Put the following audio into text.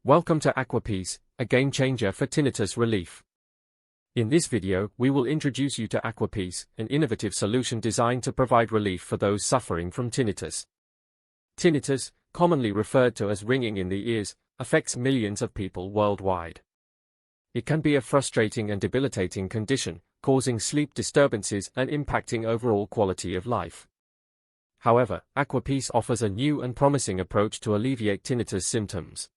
Welcome to Aquapeace, a game changer for tinnitus relief. In this video, we will introduce you to Aquapeace, an innovative solution designed to provide relief for those suffering from tinnitus. Tinnitus, commonly referred to as ringing in the ears, affects millions of people worldwide. It can be a frustrating and debilitating condition, causing sleep disturbances and impacting overall quality of life. However, Aquapeace offers a new and promising approach to alleviate tinnitus symptoms.